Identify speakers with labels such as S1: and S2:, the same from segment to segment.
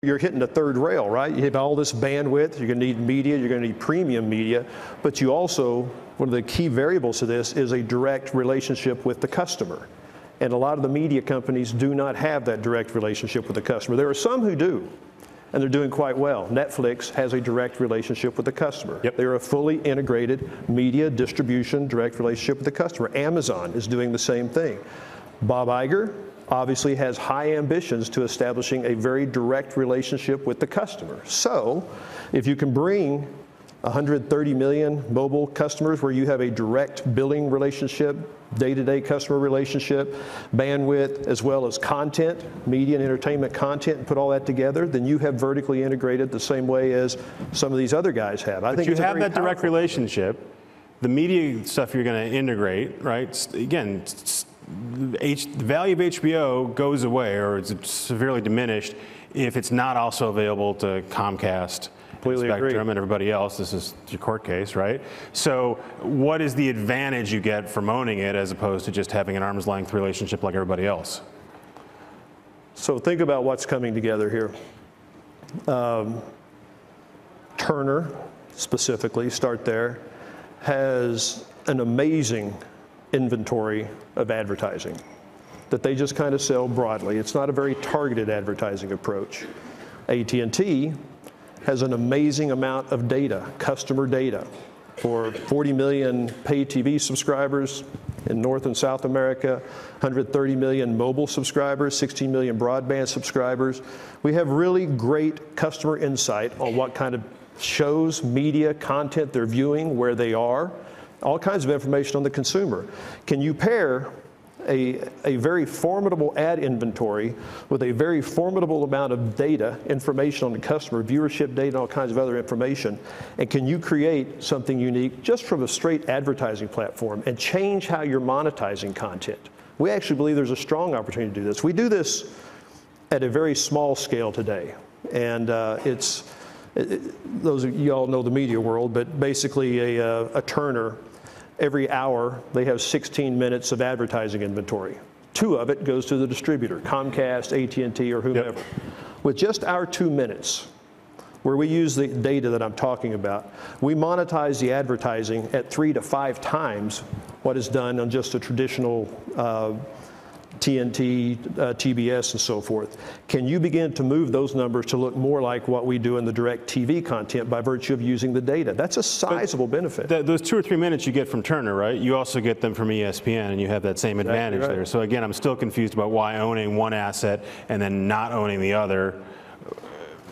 S1: You're hitting the third rail, right? You have all this bandwidth, you're going to need media, you're going to need premium media, but you also, one of the key variables to this is a direct relationship with the customer. And a lot of the media companies do not have that direct relationship with the customer. There are some who do, and they're doing quite well. Netflix has a direct relationship with the customer.
S2: Yep.
S1: They're a fully integrated media distribution direct relationship with the customer. Amazon is doing the same thing. Bob Iger obviously has high ambitions to establishing a very direct relationship with the customer. So if you can bring 130 million mobile customers where you have a direct billing relationship, day-to-day customer relationship, bandwidth, as well as content, media and entertainment content, and put all that together, then you have vertically integrated the same way as some of these other guys have. I think
S2: you have that direct relationship. The media stuff you're going to integrate, right? Again, the value of HBO goes away, or it's severely diminished if it's not also available to Comcast, Spectrum, and everybody else. This is your court case, right? So what is the advantage you get from owning it as opposed to just having an arm's length relationship like everybody else?
S1: So think about what's coming together here. Turner, specifically, start there, has an amazing inventory of advertising that they just kind of sell broadly. It's not a very targeted advertising approach. AT&T has an amazing amount of data, customer data, for 40 million pay TV subscribers in North and South America, 130 million mobile subscribers, 16 million broadband subscribers. We have really great customer insight on what kind of shows, media, content they're viewing, where they are, all kinds of information on the consumer. Can you pair a very formidable ad inventory with a very formidable amount of data, information on the customer, viewership data, and all kinds of other information, and can you create something unique just from a straight advertising platform and change how you're monetizing content? We actually believe there's a strong opportunity to do this. We do this at a very small scale today, and those of you all know the media world, but basically a Turner, every hour they have 16 minutes of advertising inventory. 2 of it goes to the distributor, Comcast, AT&T, or whomever. Yep. With just our 2 minutes, where we use the data that I'm talking about, we monetize the advertising at 3 to 5 times what is done on just a traditional TNT, TBS, and so forth. Can you begin to move those numbers to look more like what we do in the direct TV content by virtue of using the data? That's a sizable benefit.
S2: Those 2 or 3 minutes you get from Turner, right? You also get them from ESPN, and you have that same advantage there. So again, I'm still confused about why owning one asset and then not owning the other,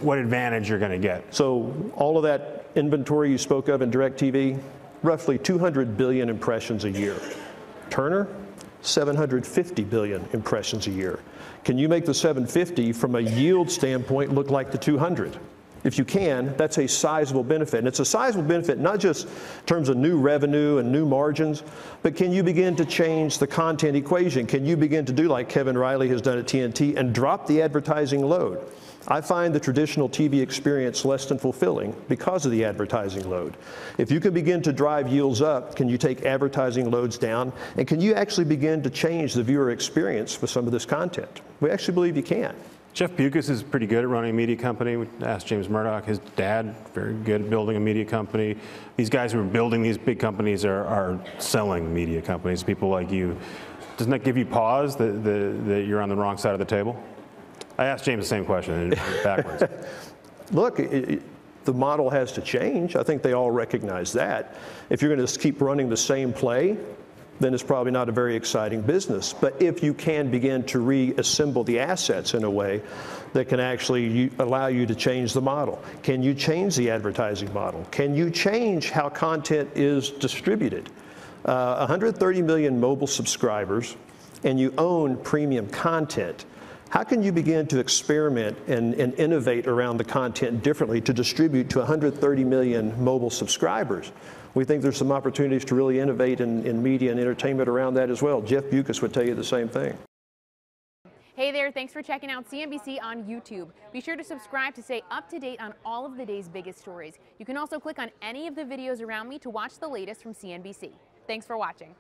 S2: what advantage you're going to get.
S1: So all of that inventory you spoke of in direct TV, roughly 200 billion impressions a year. Turner, 750 billion impressions a year. Can you make the 750 from a yield standpoint look like the 200? If you can, that's a sizable benefit. And it's a sizable benefit not just in terms of new revenue and new margins, but can you begin to change the content equation? Can you begin to do like Kevin Riley has done at TNT and drop the advertising load? I find the traditional TV experience less than fulfilling because of the advertising load. If you can begin to drive yields up, can you take advertising loads down? And can you actually begin to change the viewer experience for some of this content? We actually believe you can.
S2: Jeff Bewkes is pretty good at running a media company. We asked James Murdoch, his dad, very good at building a media company. These guys who are building these big companies are selling media companies, people like you. Doesn't that give you pause that you're on the wrong side of the table? I asked James the same question, backwards.
S1: Look, the model has to change. I think they all recognize that. If you're going to keep running the same play, then it's probably not a very exciting business. But if you can begin to reassemble the assets in a way that can actually allow you to change the model. Can you change the advertising model? Can you change how content is distributed? 130 million mobile subscribers, and you own premium content. How can you begin to experiment and innovate around the content differently to distribute to 130 million mobile subscribers? We think there's some opportunities to really innovate in media and entertainment around that as well. Jeff Bewkes would tell you the same thing.
S3: Hey there, thanks for checking out CNBC on YouTube. Be sure to subscribe to stay up to date on all of the day's biggest stories. You can also click on any of the videos around me to watch the latest from CNBC. Thanks for watching.